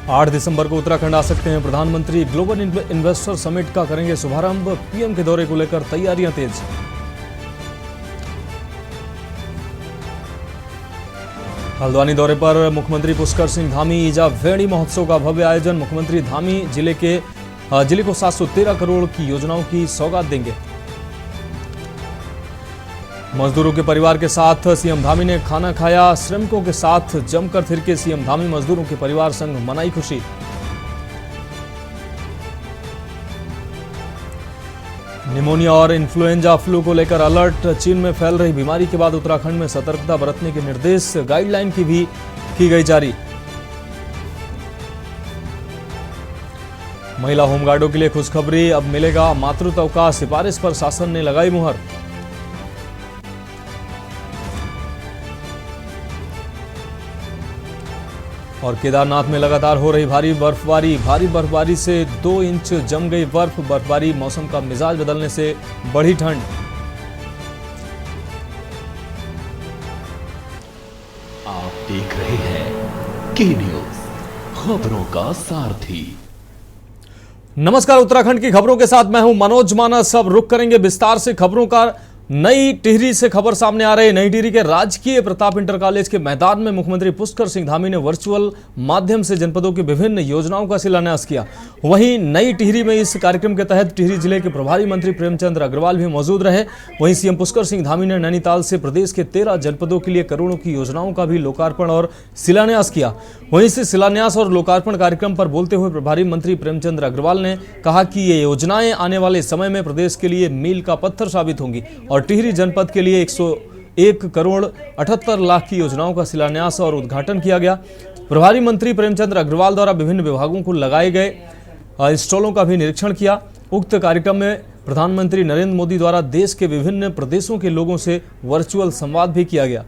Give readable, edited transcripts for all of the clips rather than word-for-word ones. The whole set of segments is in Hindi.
8 दिसंबर को उत्तराखंड आ सकते हैं प्रधानमंत्री। ग्लोबल इन्वेस्टर समिट का करेंगे शुभारंभ। पीएम के दौरे को लेकर तैयारियां तेज। हल्द्वानी दौरे पर मुख्यमंत्री पुष्कर सिंह धामी। ईजा वेणी महोत्सव का भव्य आयोजन। मुख्यमंत्री धामी जिले को 713 करोड़ की योजनाओं की सौगात देंगे। मजदूरों के परिवार के साथ सीएम धामी ने खाना खाया। श्रमिकों के साथ जमकर थिरके सीएम धामी। मजदूरों के परिवार संग मनाई खुशी। निमोनिया और इन्फ्लुएंजा फ्लू को लेकर अलर्ट। चीन में फैल रही बीमारी के बाद उत्तराखंड में सतर्कता बरतने के निर्देश। गाइडलाइन की गई जारी। महिला होमगार्डों के लिए खुशखबरी। अब मिलेगा मातृत्व अवकाश। सिफारिश पर शासन ने लगाई मुहर। और केदारनाथ में लगातार हो रही भारी बर्फबारी से 2 इंच जम गई बर्फ। बर्फबारी मौसम का मिजाज बदलने से बढ़ी ठंड। आप देख रहे हैं के न्यूज, खबरों का सारथी। नमस्कार, उत्तराखंड की खबरों के साथ मैं हूं मनोज मानस। अब रुख करेंगे विस्तार से खबरों का। नई टिहरी से खबर सामने आ रही है। नई टिहरी के राजकीय प्रताप इंटर कॉलेज के मैदान में मुख्यमंत्री पुष्कर सिंह धामी ने वर्चुअल माध्यम से जनपदों की विभिन्न योजनाओं का शिलान्यास किया। वहीं नई टिहरी में इस कार्यक्रम के तहत टिहरी जिले के प्रभारी मंत्री प्रेमचंद अग्रवाल भी मौजूद रहे। वहीं सीएम पुष्कर सिंह धामी ने नैनीताल से प्रदेश के 13 जनपदों के लिए करोड़ों की योजनाओं का भी लोकार्पण और शिलान्यास किया। वहीं से शिलान्यास और लोकार्पण कार्यक्रम पर बोलते हुए प्रभारी मंत्री प्रेमचंद अग्रवाल ने कहा कि ये योजनाएं आने वाले समय में प्रदेश के लिए मील का पत्थर साबित होंगी और टिहरी जनपद के लिए 101 करोड़ 78 लाख की योजनाओं का शिलान्यास और उद्घाटन किया गया। प्रभारी मंत्री प्रेमचंद अग्रवाल द्वारा विभिन्न विभागों को लगाए गए स्टॉलों का भी निरीक्षण किया। उक्त कार्यक्रम में प्रधानमंत्री नरेंद्र मोदी द्वारा देश के विभिन्न प्रदेशों के लोगों से वर्चुअल संवाद भी किया गया।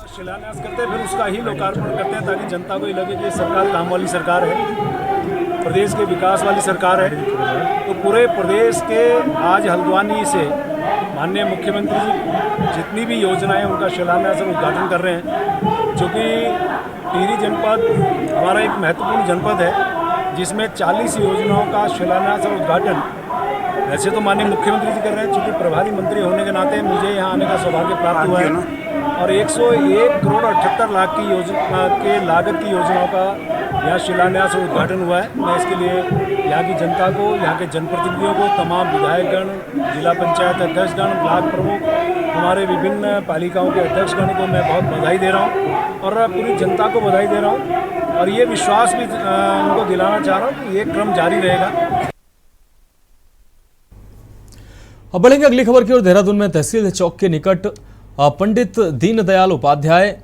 शिलान्यास करते हैं, फिर उसका ही लोकार्पण करते हैं ताकि जनता को ये लगे कि ये सरकार काम वाली सरकार है, प्रदेश के विकास वाली सरकार है। तो पूरे प्रदेश के आज हल्द्वानी से माननीय मुख्यमंत्री जी जितनी भी योजनाएं उनका शिलान्यास और उद्घाटन कर रहे हैं। चूँकि टिहरी जनपद हमारा एक महत्वपूर्ण जनपद है जिसमें 40 योजनाओं का शिलान्यास और उद्घाटन वैसे तो माननीय मुख्यमंत्री जी कर रहे हैं। चूँकि प्रभारी मंत्री होने के नाते मुझे यहाँ आने का सौभाग्य प्राप्त हुआ है और 101 करोड़ 78 लाख की योजना के लागत की योजनाओं का यहाँ शिलान्यास और उद्घाटन हुआ है। मैं इसके लिए यहाँ की जनता को, यहाँ के जनप्रतिनिधियों को, तमाम विधायकगण, जिला पंचायत अध्यक्षगण, ब्लॉक प्रमुख, हमारे विभिन्न पालिकाओं के अध्यक्षगण को मैं बहुत बधाई दे रहा हूँ और पूरी जनता को बधाई दे रहा हूँ और ये विश्वास भी उनको दिलाना चाह रहा हूँ कि ये क्रम जारी रहेगा। अब बढ़ेंगे अगली खबर की ओर। देहरादून में तहसील चौक के निकट पंडित दीनदयाल उपाध्याय,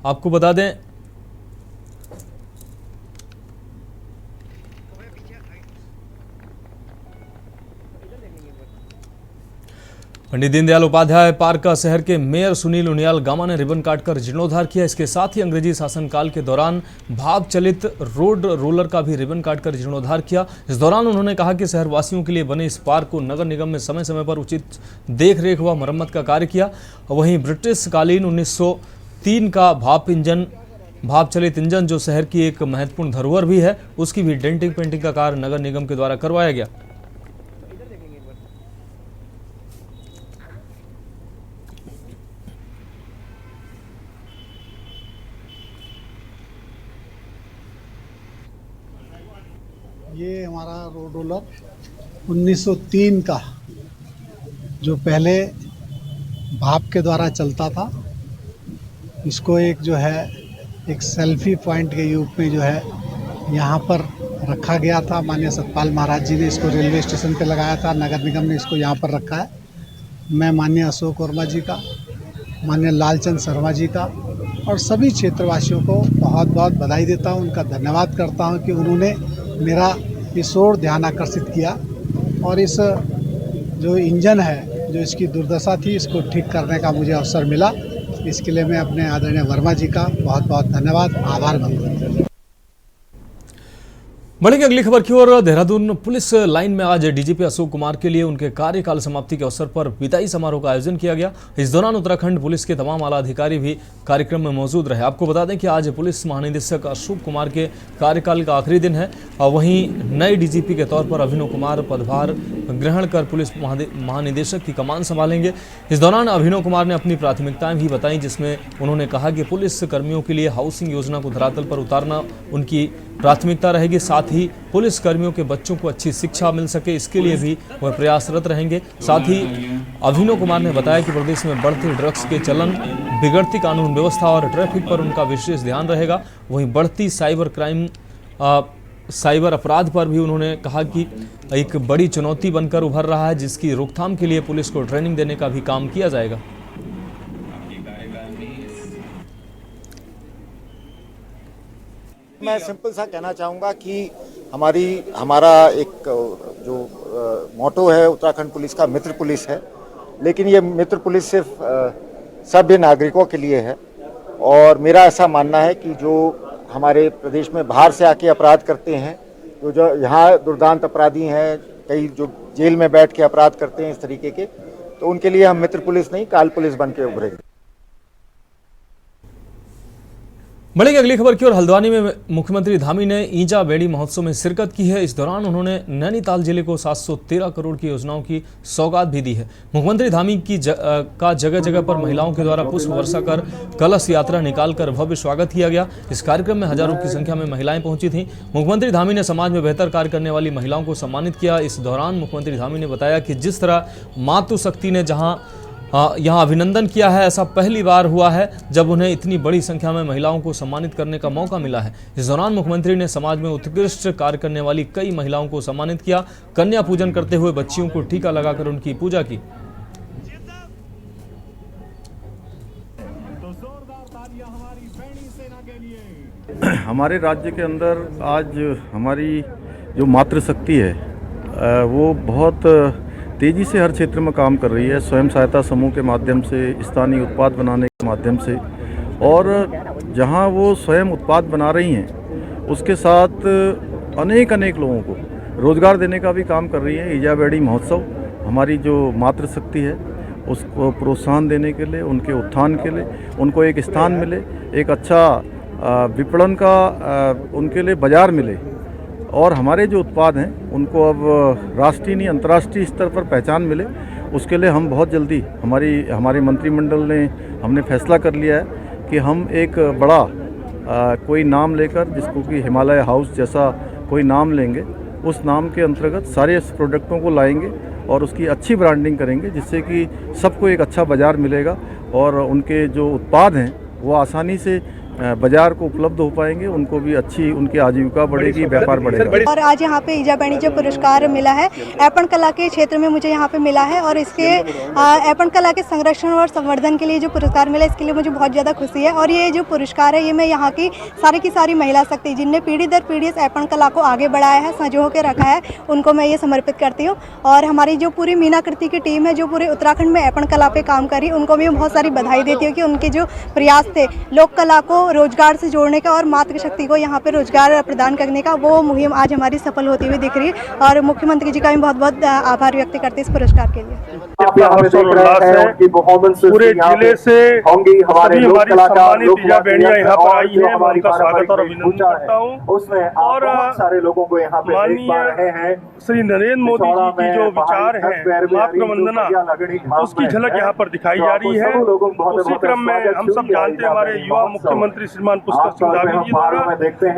आपको बता दें पंडित दीनदयाल उपाध्याय पार्क का शहर के मेयर सुनील उनियाल गामा ने रिबन काटकर जीर्णोद्धार किया। इसके साथ ही अंग्रेजी शासनकाल के दौरान भाव चलित रोड रोलर का भी रिबन काटकर जीर्णोद्धार किया। इस दौरान उन्होंने कहा कि शहरवासियों के लिए बने इस पार्क को नगर निगम में समय समय पर उचित देखरेख व मरम्मत का कार्य किया। वहीं ब्रिटिश कालीन 1903 का भाव चलित इंजन जो शहर की एक महत्वपूर्ण धरोहर भी है, उसकी भी डेंटिंग पेंटिंग का कार्य नगर निगम के द्वारा करवाया गया। ये हमारा रोड रोलर 1903 का जो पहले भाप के द्वारा चलता था, इसको एक सेल्फी पॉइंट के रूप में यहाँ पर रखा गया था। माननीय सतपाल महाराज जी ने इसको रेलवे स्टेशन पे लगाया था, नगर निगम ने इसको यहाँ पर रखा है। मैं माननीय अशोक वर्मा जी का, माननीय लालचंद शर्मा जी का और सभी क्षेत्रवासियों को बहुत बहुत बधाई देता हूँ, उनका धन्यवाद करता हूँ कि उन्होंने मेरा इस ओर ध्यान आकर्षित किया और इस जो इंजन है, जो इसकी दुर्दशा थी, इसको ठीक करने का मुझे अवसर मिला। इसके लिए मैं अपने आदरणीय वर्मा जी का बहुत बहुत धन्यवाद, आभार व्यक्त करता हूँ। बढ़ेंगे अगली खबर की ओर। देहरादून पुलिस लाइन में आज डीजीपी अशोक कुमार के लिए उनके कार्यकाल समाप्ति के अवसर पर विदाई समारोह का आयोजन किया गया। इस दौरान उत्तराखंड पुलिस के तमाम आला अधिकारी भी कार्यक्रम में मौजूद रहे। आपको बता दें कि आज पुलिस महानिदेशक अशोक कुमार के कार्यकाल का आखिरी दिन है और वहीं नए डीजीपी के तौर पर अभिनव कुमार पदभार ग्रहण कर पुलिस महानिदेशक की कमान संभालेंगे। इस दौरान अभिनव कुमार ने अपनी प्राथमिकताएं भी बताई, जिसमें उन्होंने कहा कि पुलिस कर्मियों के लिए हाउसिंग योजना को धरातल पर उतारना उनकी प्राथमिकता रहेगी। साथ ही पुलिस कर्मियों के बच्चों को अच्छी शिक्षा मिल सके, इसके लिए भी वह प्रयासरत रहेंगे। साथ ही अभिनव कुमार ने बताया कि प्रदेश में बढ़ते ड्रग्स के चलन, बिगड़ती कानून व्यवस्था और ट्रैफिक पर उनका विशेष ध्यान रहेगा। वहीं बढ़ती साइबर क्राइम, साइबर अपराध पर भी उन्होंने कहा कि एक बड़ी चुनौती बनकर उभर रहा है, जिसकी रोकथाम के लिए पुलिस को ट्रेनिंग देने का भी काम किया जाएगा। मैं सिंपल सा कहना चाहूँगा कि हमारा एक जो मोटो है उत्तराखंड पुलिस का, मित्र पुलिस है। लेकिन ये मित्र पुलिस सिर्फ सभ्य नागरिकों के लिए है और मेरा ऐसा मानना है कि जो हमारे प्रदेश में बाहर से आके अपराध करते हैं, जो यहाँ दुर्दांत अपराधी हैं, कई जो जेल में बैठ के अपराध करते हैं इस तरीके के, तो उनके लिए हम मित्र पुलिस नहीं काल पुलिस बन के उभरेंगे। बढ़ेंगे अगली खबर की ओर। हल्द्वानी में मुख्यमंत्री धामी ने ईजा बेड़ी महोत्सव में शिरकत की है। इस दौरान उन्होंने नैनीताल जिले को 713 करोड़ की योजनाओं की सौगात भी दी है। मुख्यमंत्री धामी की का जगह जगह पर महिलाओं के द्वारा पुष्प वर्षा कर कलश यात्रा निकालकर भव्य स्वागत किया गया। इस कार्यक्रम में हजारों की संख्या में महिलाएं पहुंची थीं। मुख्यमंत्री धामी ने समाज में बेहतर कार्य करने वाली महिलाओं को सम्मानित किया। इस दौरान मुख्यमंत्री धामी ने बताया कि जिस तरह मातृशक्ति ने यहाँ अभिनंदन किया है, ऐसा पहली बार हुआ है जब उन्हें इतनी बड़ी संख्या में महिलाओं को सम्मानित करने का मौका मिला है। इस दौरान मुख्यमंत्री ने समाज में उत्कृष्ट कार्य करने वाली कई महिलाओं को सम्मानित किया। कन्या पूजन करते हुए बच्चियों को टीका लगाकर उनकी पूजा की। हमारे राज्य के अंदर आज हमारी जो मातृशक्ति है वो बहुत तेज़ी से हर क्षेत्र में काम कर रही है। स्वयं सहायता समूह के माध्यम से, स्थानीय उत्पाद बनाने के माध्यम से, और जहां वो स्वयं उत्पाद बना रही हैं उसके साथ अनेक लोगों को रोज़गार देने का भी काम कर रही है। ईजा बेड़ी महोत्सव हमारी जो मातृशक्ति है उसको प्रोत्साहन देने के लिए, उनके उत्थान के लिए, उनको एक स्थान मिले, एक अच्छा विपणन का उनके लिए बाज़ार मिले और हमारे जो उत्पाद हैं उनको अब राष्ट्रीय नहीं अंतर्राष्ट्रीय स्तर पर पहचान मिले। उसके लिए हम बहुत जल्दी हमारे मंत्रिमंडल ने हमने फैसला कर लिया है कि हम एक बड़ा कोई नाम लेकर, जिसको कि हिमालय हाउस जैसा कोई नाम लेंगे, उस नाम के अंतर्गत सारे प्रोडक्टों को लाएंगे और उसकी अच्छी ब्रांडिंग करेंगे, जिससे कि सबको एक अच्छा बाज़ार मिलेगा और उनके जो उत्पाद हैं वो आसानी से बाजार को उपलब्ध हो पाएंगे, उनको भी अच्छी उनकी आजीविका बढ़ेगी, व्यापार बढ़ेगा। और आज यहाँ पे ईजा बेड़ी जो पुरस्कार मिला है ऐपण कला के क्षेत्र में मुझे यहाँ पे मिला है और इसके ऐपण कला के संरक्षण और संवर्धन के लिए जो पुरस्कार मिला, इसके लिए मुझे बहुत ज़्यादा खुशी है। और ये जो पुरस्कार है ये मैं यहाँ की सारी महिला शक्ति जिनने पीढ़ी दर पीढ़ी इस ऐपण कला को आगे बढ़ाया है, संजो के रखा है, उनको मैं ये समर्पित करती हूँ। और हमारी जो पूरी मीनाकृति की टीम है जो पूरे उत्तराखंड में ऐपण कला पे काम करी, उनको भी बहुत सारी बधाई देती हूँ कि उनके जो प्रयास थे लोक कला को रोजगार से जोड़ने का और मातृशक्ति को यहाँ पे रोजगार प्रदान करने का, वो मुहिम आज हमारी सफल होती हुई दिख रही है। और मुख्यमंत्री जी का भी बहुत बहुत आभार व्यक्त करते हैं इस पुरस्कार के लिए। पूरे जिले से सभी हमारी सम्मानित ईजा बेड़ियां यहाँ पर आई हैं, मैं उनका स्वागत और अभिनंदन करता हूँ। और सारे लोगों को यहाँ पे माननीय श्री नरेंद्र मोदी जी की जो विचार है मातृ वंदना, उसकी झलक यहाँ पर दिखाई जा रही है। उसी क्रम में हम सब जानते हैं हमारे युवा मुख्यमंत्री श्रीमान पुष्कर सिंह धामी जी द्वारा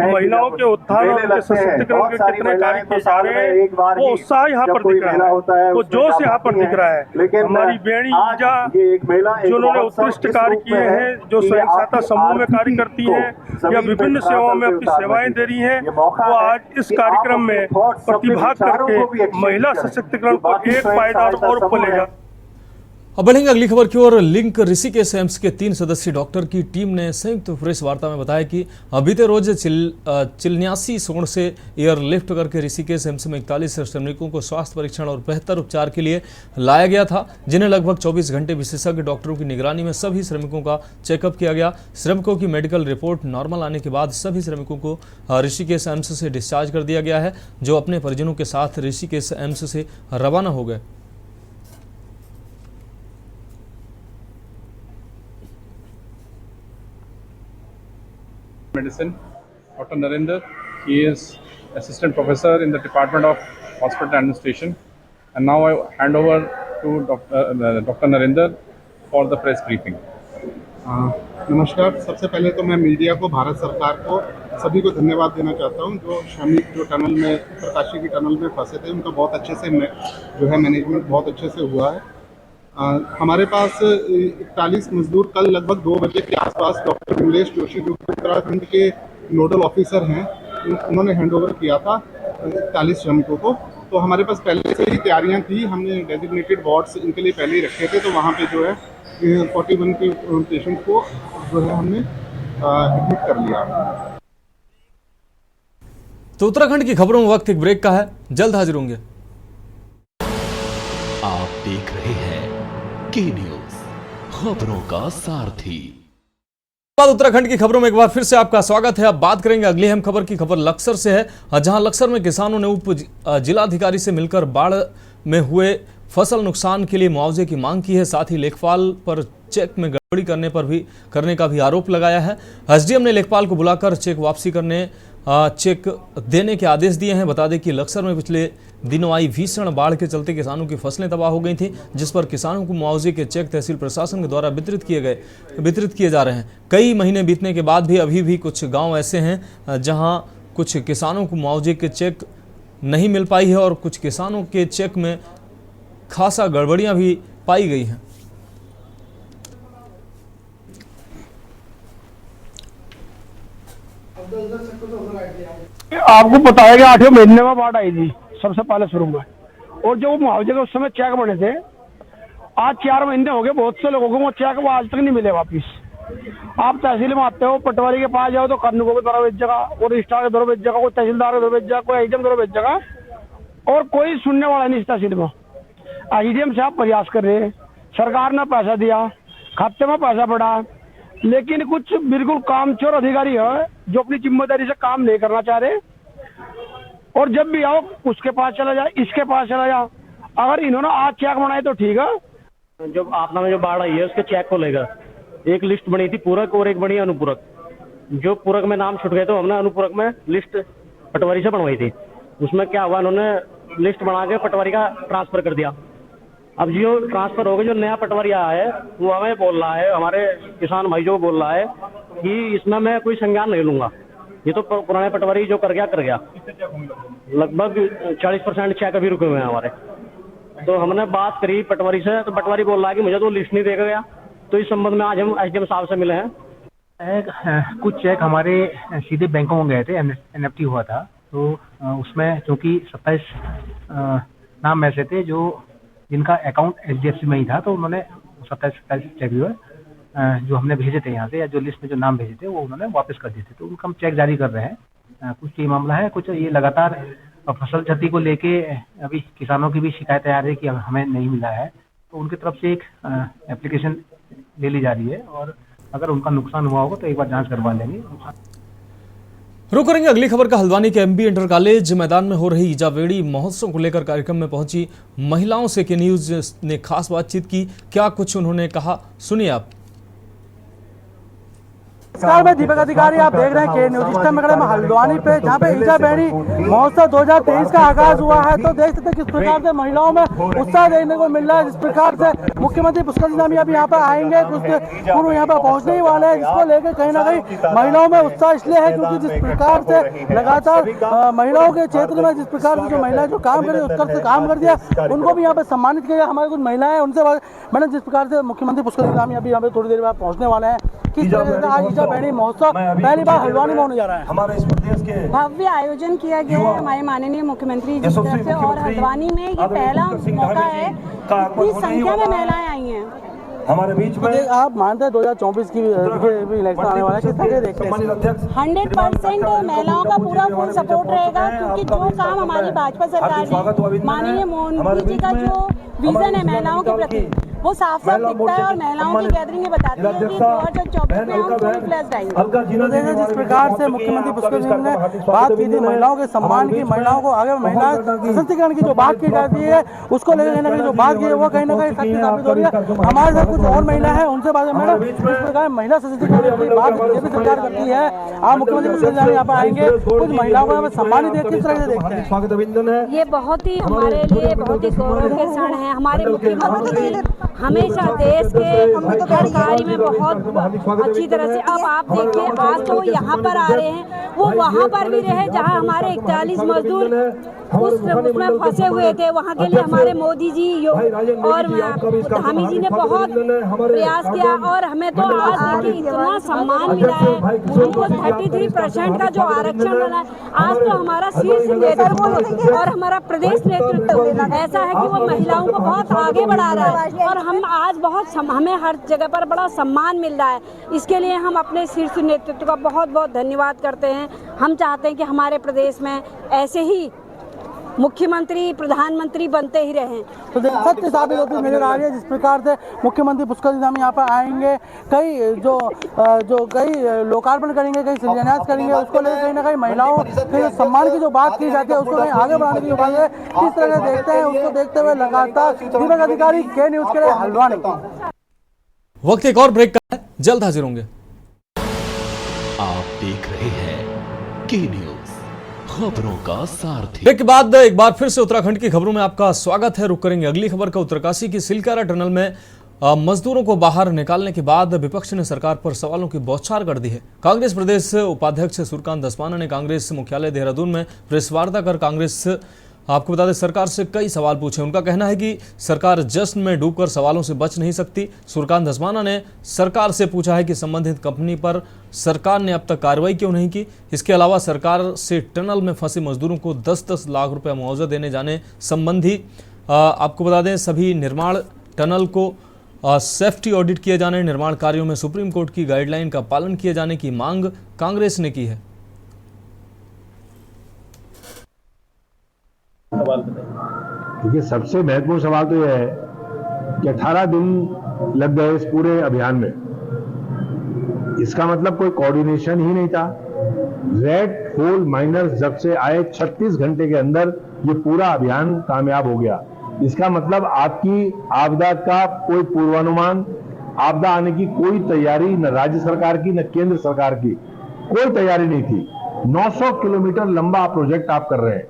महिलाओं के उत्थान और उनके सशक्तिकरण के कितने कार्य किए जा रहे हैं, वो उत्साह यहाँ पर दिख रहा है, वो जोश यहाँ पर दिख रहा है। हमारी बेड़ी ईजा जो उन्होंने उत्कृष्ट कार्य किए हैं, जो स्वयं सहायता समूह में कार्य करती हैं या विभिन्न सेवाओं में अपनी सेवाएं दे रही हैं, वो आज इस कार्यक्रम में प्रतिभाग करके महिला सशक्तिकरण को एक पायदान और ऊपर ले जा। अब बढ़ेंगे अगली खबर की ओर। लिंक ऋषिकेश एम्स के 3 सदस्यीय डॉक्टर की टीम ने संयुक्त प्रेस वार्ता में बताया कि बीते रोज चिलन्यासी सोण से एयरलिफ्ट करके ऋषिकेश एम्स में 41 श्रमिकों को स्वास्थ्य परीक्षण और बेहतर उपचार के लिए लाया गया था, जिन्हें लगभग 24 घंटे विशेषज्ञ डॉक्टरों की निगरानी में सभी श्रमिकों का चेकअप किया गया। श्रमिकों की मेडिकल रिपोर्ट नॉर्मल आने के बाद सभी श्रमिकों को ऋषिकेश एम्स से डिस्चार्ज कर दिया गया है, जो अपने परिजनों के साथ ऋषिकेश एम्स से रवाना हो गए। Medicine, Dr. Narendra. He is assistant professor in the Department of Hospital Administration, and now I hand over to Dr. Narendra for the press briefing. नमस्कार। सबसे पहले तो मैं मीडिया को, भारत सरकार को, सभी को धन्यवाद देना चाहता हूं। जो श्रमिक जो टनल में, उत्तरकाशी की टनल में फंसे थे, उनका बहुत अच्छे से जो है मैनेजमेंट बहुत अच्छे से हुआ है। हमारे पास 41 मजदूर कल लगभग 2 बजे के आसपास डॉक्टर विमलेश जोशी जो उत्तराखंड के नोडल ऑफिसर हैं, उन्होंने हैंडओवर किया था 41 श्रमिकों को। तो हमारे पास पहले से ही तैयारियां थी, हमने डेजिग्नेटेड वार्ड्स इनके लिए पहले ही रखे थे। तो वहाँ पे जो है 41 के पेशेंट को जो है हमने एडमिट कर लिया। तो उत्तराखंड की खबरों में वक्त एक ब्रेक का है, जल्द हाजिर होंगे। आप देख रहे हैं के न्यूज, खबरों का सारथी। उत्तराखंड की खबरों में एक बार फिर से आपका स्वागत है। अब बात करेंगे अगली अहम खबर की। खबर लक्सर से है, जहां लक्सर में किसानों ने उप जिलाधिकारी से मिलकर बाढ़ में हुए फसल नुकसान के लिए मुआवजे की मांग की है। साथ ही लेखपाल पर चेक में गड़बड़ी करने का भी आरोप लगाया है। एसडीएम ने लेखपाल को बुलाकर चेक देने के आदेश दिए हैं। बता दें कि लक्सर में पिछले दिनों आई भीषण बाढ़ के चलते किसानों की फसलें तबाह हो गई थी, जिस पर किसानों को मुआवजे के चेक तहसील प्रशासन के द्वारा वितरित किए जा रहे हैं। कई महीने बीतने के बाद भी अभी भी कुछ गांव ऐसे हैं जहां कुछ किसानों को मुआवजे के चेक नहीं मिल पाई है और कुछ किसानों के चेक में खासा गड़बड़ियां भी पाई गई हैं। आपको पता है कि 8वें महीने में बाढ़ आई थी सबसे पहले शुरू में, और जो मुआवजे के उस समय चेक बने थे, आज 4 महीने हो गए, बहुत से लोगों को वो चेक वो आज तक नहीं मिले वापिस। आप तहसील में आते हो, पटवारी के पास जाओ तो कार्मिकों के द्वारा भेज जगह, और रजिस्ट्रार के द्वारा भेज जगह, कोई तहसीलदार के द्वारा भेज जगह, कोई एसडीएम द्वारा भेज जगह, और कोई सुनने वाला नहीं इस तहसील में। एसडीएम साहब प्रयास कर रहे हैं, सरकार ने पैसा दिया, खाते में पैसा पड़ा, लेकिन कुछ बिल्कुल कामचोर अधिकारी है जो अपनी जिम्मेदारी से काम नहीं करना चाह रहे, और जब भी आओ उसके पास चला जाए, इसके पास चला जाओ। अगर इन्होंने आज चेक बनाए तो ठीक है। जब आपना में जो बाढ़ आई है उसके चेक को लेकर एक लिस्ट बनी थी पूरक और एक बनी अनुपूरक। जो पूरक में नाम छुट गए तो हमने अनुपूरक में लिस्ट पटवारी से बनवाई थी। उसमें क्या हुआ, उन्होंने लिस्ट बना के पटवारी का ट्रांसफर कर दिया। अब जो ट्रांसफर हो गया, जो नया पटवारी आया है वो हमें बोल रहा है, हमारे किसान भाइयों को बोल रहा है कि इसमें मैं कोई संज्ञान नहीं लूंगा, ये तो पुराने पटवारी जो कर गया। लगभग 40% चेक अभी रुके हुए हैं हमारे। तो हमने बात करी पटवारी से, तो पटवारी बोल रहा है कि मुझे तो लिस्ट नहीं देगा गया। तो इस संबंध में आज हम एसडीएम साहब से मिले हैं। कुछ चेक हमारे सीधे बैंकों में गए थे, एनएफटी हुआ था, तो उसमें क्योंकि 27 नाम ऐसे थे जो जिनका अकाउंट एचडीएफसी में ही था, तो उन्होंने 27 चेक जो है जो हमने भेजे थे यहाँ से, या जो लिस्ट में जो नाम भेजे थे वो उन्होंने वापस कर दिए थे। तो उनका हम चेक जारी कर रहे हैं। कुछ ये मामला है, कुछ ये लगातार फसल क्षति को लेके अभी किसानों की भी शिकायतें आ रही है कि हमें नहीं मिला है, तो उनकी तरफ से एक एप्लीकेशन ले ली जा रही है, और अगर उनका नुकसान हुआ होगा तो एक बार जांच करवा लेंगे। रुक करेंगे अगली खबर का। हल्द्वानी के एमबी इंटर कॉलेज मैदान में हो रही ईजावेड़ी महोत्सव को लेकर कार्यक्रम में पहुंची महिलाओं से के न्यूज ने खास बातचीत की। क्या कुछ उन्होंने कहा, सुनिए आप। नमस्कार, मैं दीपक अधिकारी, आप देख रहे हैं के न्यूज। इस टाइम में हल्द्वानी पे, जहाँ पे ईजावेड़ी महोत्सव 2023 का आगाज हुआ है, तो देख सकते हैं किस प्रकार से महिलाओं में उत्साह देखने को मिल रहा है। जिस प्रकार से मुख्यमंत्री पुष्कर सिंह अभी यहाँ पे आएंगे, कुछ पूर्व यहाँ पे पहुँचने ही वाले हैं, जिसको लेकर कहीं ना कहीं महिलाओं में उत्साह इसलिए है क्योंकि जिस प्रकार से लगातार महिलाओं के क्षेत्र में जिस प्रकार से जो महिलाएं जो काम कर रही है उत्कर्ष से काम कर दिया, उनको भी यहाँ पे सम्मानित किया। हमारे कुछ महिलाएं, उनसे मैंने जिस प्रकार से मुख्यमंत्री पुष्कर सिंह अभी यहाँ पे थोड़ी देर बाद पहुँचने वाले हैं, किस तरह से आज ईजा बहनी महोत्सव पहली बार हल्द्वानी में होने जा रहा है। हमारे इस प्रदेश के भव्य आयोजन किया गया है हमारे माननीय मुख्यमंत्री जी की तरफ से और हल्द्वानी में ये पहला मौका है, इतनी संख्या में महिलाएं आई हैं हमारे बीच में। आप मानते हैं 2024 की इलेक्शन आने वाला है, किस तरह देखते हैं? 100% महिलाओं का पूरा फुल सपोर्ट रहेगा, क्योंकि जो काम हमारी भाजपा सरकार ने माननीय मोदी जी का जो विजन है महिलाओं के प्रति वो साफ साफ दिखता है और महिलाओं की गैदरिंग ये बताती है कि 2024 में हम फुल फ्लैश आएंगे। जिस प्रकार से मुख्यमंत्री पुष्कर सिंह ने बात की थी महिलाओं के सम्मान की, महिलाओं को आगे महिला सशक्तिकरण की जो बात की जाती है उसको लेकर कहीं ना कहीं जो बात की है वो कहीं ना कहीं सत्य साबित हो रही है। हमारे साथ कुछ और महिला है, उनसे बात मैडम इस प्रकार महिला सशक्तिकरण की बात बीजेपी सरकार करती है, आप मुख्यमंत्री पुष्कर सिंह यहाँ पर आएंगे, कुछ महिलाओं को सम्मानित किस तरह से देखते हैं? स्वागत अभिनंदन है। ये बहुत ही हमारे लिए बहुत ही गौरव के क्षण है। हमारे मुख्यमंत्री हमेशा देश के हर कार्य में बहुत अच्छी तरह से, अब आप देखिए आज तो यहाँ पर आ रहे हैं, वो वहाँ पर भी रहे जहाँ हमारे 41 मजदूर उसमें फंसे हुए थे, वहाँ के लिए हमारे मोदी जी और धामी जी ने बहुत प्रयास किया और हमें तो आज देखिए इतना सम्मान मिला है, हमको 33% का जो आरक्षण मिला है, आज तो हमारा शीर्ष नेतृत्व और हमारा प्रदेश नेतृत्व ऐसा है कि वो महिलाओं को बहुत आगे बढ़ा रहा है और हम आज बहुत हमें हर जगह पर बड़ा सम्मान मिल रहा है। इसके लिए हम अपने शीर्ष नेतृत्व का बहुत बहुत धन्यवाद करते हैं। हम चाहते हैं कि हमारे प्रदेश में ऐसे ही मुख्यमंत्री प्रधानमंत्री बनते ही रहें। तो सत्य साबित होती नजर आ रही है जिस प्रकार से मुख्यमंत्री पुष्कर सिंह यहाँ पर आएंगे, कई जो कई लोकार्पण करेंगे, कई शिलान्यास करेंगे, उसको लेकर कहीं ना कहीं महिलाओं के सम्मान की जो बात की जाती है उसको कहीं आगे बढ़ाने की जो बात है किस तरह से देखते हैं, उसको देखते हुए लगातार दीपक अधिकारी के न्यूज के लिए हल्द्वानी। वक्त एक और ब्रेक का है, जल्द हाजिर होंगे। आप देख रहे हैं के न्यूज खबरों का सारथी। ब्रेक के बाद एक बार फिर से उत्तराखंड की खबरों में आपका स्वागत है। रुक करेंगे अगली खबर का। उत्तरकाशी की सिलकारा टनल में मजदूरों को बाहर निकालने के बाद विपक्ष ने सरकार पर सवालों की बौछार कर दी है। कांग्रेस प्रदेश उपाध्यक्ष सूर्यकांत धस्माना ने कांग्रेस मुख्यालय देहरादून में प्रेस वार्ता कर कांग्रेस आपको बता दें सरकार से कई सवाल पूछे। उनका कहना है कि सरकार जश्न में डूबकर सवालों से बच नहीं सकती। सूर्यकांत धस्माना ने सरकार से पूछा है कि संबंधित कंपनी पर सरकार ने अब तक कार्रवाई क्यों नहीं की। इसके अलावा सरकार से टनल में फंसे मजदूरों को 10-10 लाख रुपए मुआवजा देने जाने संबंधी आपको बता दें सभी निर्माण टनल को सेफ्टी ऑडिट किए जाने, निर्माण कार्यों में सुप्रीम कोर्ट की गाइडलाइन का पालन किए जाने की मांग कांग्रेस ने की है। देखिए सबसे महत्वपूर्ण सवाल तो यह है कि 18 दिन लग गए इस पूरे अभियान में। इसका मतलब कोई कोऑर्डिनेशन ही नहीं था। रेड होल माइनर्स जब से आए 36 घंटे के अंदर ये पूरा अभियान कामयाब हो गया। इसका मतलब आपकी आपदा का कोई पूर्वानुमान, आपदा आने की कोई तैयारी न राज्य सरकार की न केंद्र सरकार की कोई तैयारी नहीं थी। 900 किलोमीटर लंबा प्रोजेक्ट आप कर रहे हैं,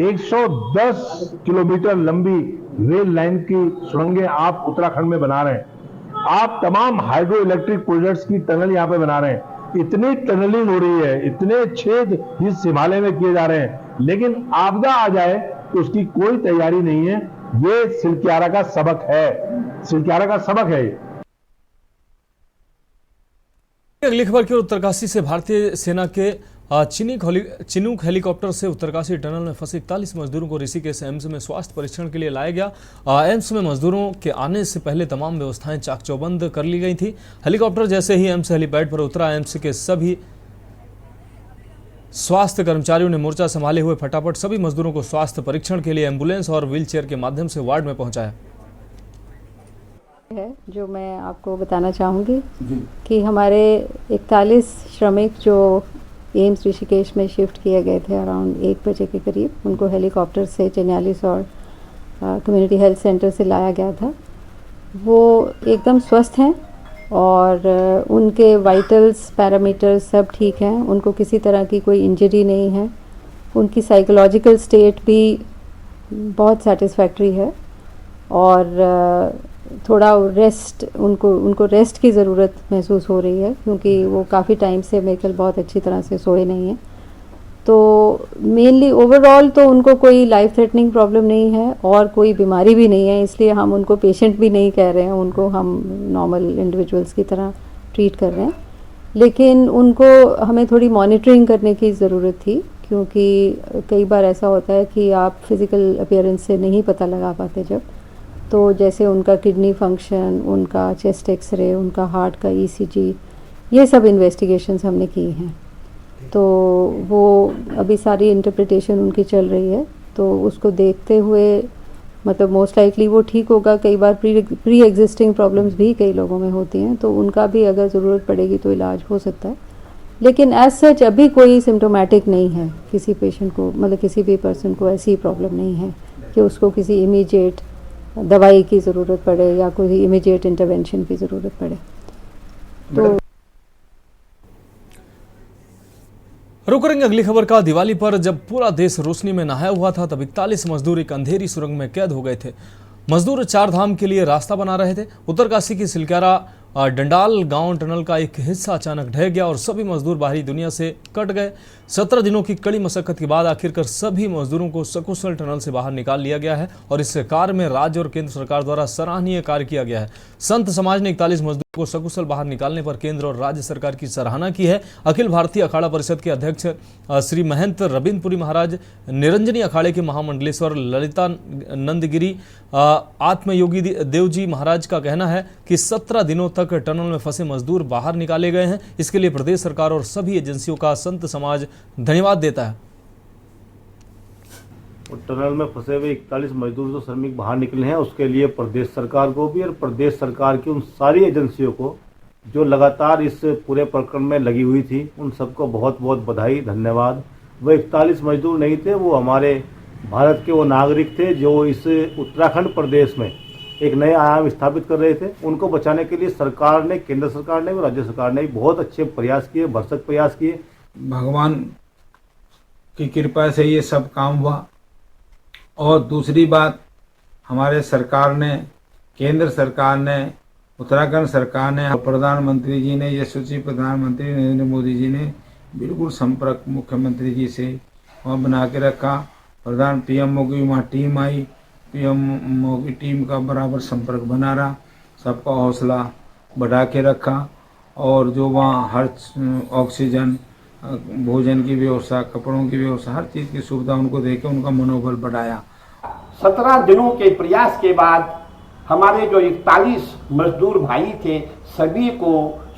110 किलोमीटर लंबी रेल लाइन की सुरंगें आप उत्तराखंड में बना रहे हैं, आप तमाम हाइड्रो इलेक्ट्रिक प्रोजेक्ट्स की टनल यहाँ पे बना रहे हैं। इतनी टनलिंग हो रही है, इतने छेद इस हिमालय में किए जा रहे हैं, लेकिन आपदा आ जाए तो उसकी कोई तैयारी नहीं है। ये सिलक्यारा का सबक है, सिलक्यारा का सबक है। अगली खबर की ओर उत्तरकाशी से भारतीय सेना के चिनूक हेलीकॉप्टर से उत्तरकाशी टनल में फंसे 41 मजदूरों को ऋषिकेश एम्स में स्वास्थ्य परीक्षण के लिए लाया गया। एम्स में मजदूरों के आने से पहले तमाम व्यवस्थाएं चाक चौबंद कर ली गई थी। हेलीकॉप्टर जैसे ही एम्स हेलीपैड पर उतरा, एम्स के सभी स्वास्थ्य कर्मचारियों ने मोर्चा संभाले हुए फटाफट सभी मजदूरों को स्वास्थ्य परीक्षण के लिए एम्बुलेंस और व्हीलचेयर के माध्यम से वार्ड में पहुंचाया। है जो मैं आपको बताना चाहूँगी कि हमारे 41 श्रमिक जो एम्स ऋषिकेश में शिफ्ट किए गए थे अराउंड 1 बजे के करीब, उनको हेलीकॉप्टर से चेन्यालीस और कम्युनिटी हेल्थ सेंटर से लाया गया था। वो एकदम स्वस्थ हैं और उनके वाइटल्स पैरामीटर्स सब ठीक हैं, उनको किसी तरह की कोई इंजरी नहीं है, उनकी साइकोलॉजिकल स्टेट भी बहुत सेटिस्फैक्ट्री है और थोड़ा रेस्ट उनको रेस्ट की ज़रूरत महसूस हो रही है क्योंकि वो काफ़ी टाइम से मेरे ख्याल बहुत अच्छी तरह से सोए नहीं हैं। तो मेनली ओवरऑल तो उनको कोई लाइफ थ्रेटनिंग प्रॉब्लम नहीं है और कोई बीमारी भी नहीं है, इसलिए हम उनको पेशेंट भी नहीं कह रहे हैं, उनको हम नॉर्मल इंडिविजुअल्स की तरह ट्रीट कर रहे हैं। लेकिन उनको हमें थोड़ी मॉनिटरिंग करने की ज़रूरत थी, क्योंकि कई बार ऐसा होता है कि आप फिज़िकल अपीयरेंस से नहीं पता लगा पाते जब, तो जैसे उनका किडनी फंक्शन, उनका चेस्ट एक्सरे, उनका हार्ट का ECG, ये सब इन्वेस्टिगेशंस हमने की हैं। तो वो अभी सारी इंटरप्रिटेशन उनकी चल रही है, तो उसको देखते हुए मतलब मोस्ट लाइकली वो ठीक होगा। कई बार प्री एग्जिस्टिंग प्रॉब्लम्स भी कई लोगों में होती हैं, तो उनका भी अगर ज़रूरत पड़ेगी तो इलाज हो सकता है। लेकिन एज सच अभी कोई सिम्टोमेटिक नहीं है किसी पेशेंट को, मतलब किसी भी पर्सन को ऐसी प्रॉब्लम नहीं है कि उसको किसी इमीडिएट दवाई की ज़रूरत पड़े या कोई इमीडिएट इंटरवेंशन की ज़रूरत पड़े। तो रुक करेंगे अगली खबर का। दिवाली पर जब पूरा देश रोशनी में नहाया हुआ था, तब 41 मजदूर एक अंधेरी सुरंग में कैद हो गए थे। मजदूर 4 धाम के लिए रास्ता बना रहे थे। उत्तरकाशी की सिलक्यारा डंडाल गांव टनल का एक हिस्सा अचानक ढह गया और सभी मजदूर बाहरी दुनिया से कट गए। 17 दिनों की कड़ी मशक्कत के बाद आखिरकार सभी मजदूरों को सकुशल टनल से बाहर निकाल लिया गया है और इस कार्य में राज्य और केंद्र सरकार द्वारा सराहनीय कार्य किया गया है। संत समाज ने 41 मजदूरों को सकुशल बाहर निकालने पर केंद्र और राज्य सरकार की सराहना की है। अखिल भारतीय अखाड़ा परिषद के अध्यक्ष श्री महंत रविंद्रपुरी महाराज, निरंजनी अखाड़े के महामंडलेश्वर ललिता नंदगिरी आत्मयोगी देव जी महाराज का कहना है कि 17 दिनों तक टनल में फंसे मजदूर बाहर निकाले गए हैं। इसके लिए प्रदेश सरकार और सभी एजेंसियों का संत समाज धन्यवाद देता है। टनल में फंसे हुए 41 मजदूर जो श्रमिक बाहर निकले हैं, उसके लिए प्रदेश सरकार को भी और प्रदेश सरकार की उन सारी एजेंसियों को जो लगातार इस पूरे प्रकरण में लगी हुई थी, उन सबको बहुत बहुत बधाई, धन्यवाद। वो 41 मजदूर नहीं थे, वो हमारे भारत के वो नागरिक थे जो इस उत्तराखंड प्रदेश में एक नए आयाम स्थापित कर रहे थे। उनको बचाने के लिए सरकार ने, केंद्र सरकार ने और राज्य सरकार ने बहुत अच्छे प्रयास किए, भरसक प्रयास किए। भगवान की कृपा से ये सब काम हुआ। और दूसरी बात, हमारे सरकार ने, केंद्र सरकार ने, उत्तराखंड सरकार ने, प्रधानमंत्री जी ने, यशस्वी प्रधानमंत्री नरेंद्र मोदी जी ने बिल्कुल संपर्क मुख्यमंत्री जी से वहाँ बना के रखा। प्रधान PMO की वहाँ टीम आई, PMO की टीम का बराबर संपर्क बना रहा, सबका हौसला बढ़ा के रखा और जो वहाँ हर ऑक्सीजन, भोजन की व्यवस्था, कपड़ों की व्यवस्था, हर चीज़ की सुविधा उनको देके उनका मनोबल बढ़ाया। 17 दिनों के प्रयास के बाद हमारे जो 41 मजदूर भाई थे, सभी को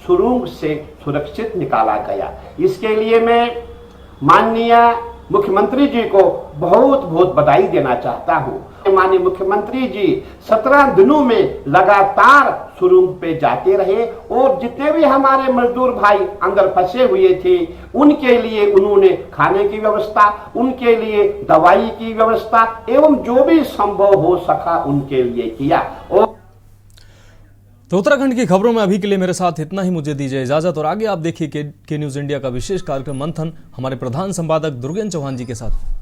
सुरंग से सुरक्षित निकाला गया। इसके लिए मैं माननीय मुख्यमंत्री जी को बहुत बहुत बधाई देना चाहता हूँ। माननीय मुख्यमंत्री जी 17 दिनों में लगातार सुरंग पे जाते रहे और जितने भी हमारे मजदूर भाई अंदर फंसे हुए थे, उनके लिए उन्होंने खाने की व्यवस्था, उनके लिए दवाई की व्यवस्था एवं जो भी संभव हो सका उनके लिए किया। और तो उत्तराखंड की खबरों में अभी के लिए मेरे साथ इतना ही। मुझे दीजिए इजाजत और आगे आप देखिए के न्यूज इंडिया का विशेष कार्यक्रम मंथन हमारे प्रधान संपादक दुर्गेन चौहान जी के साथ।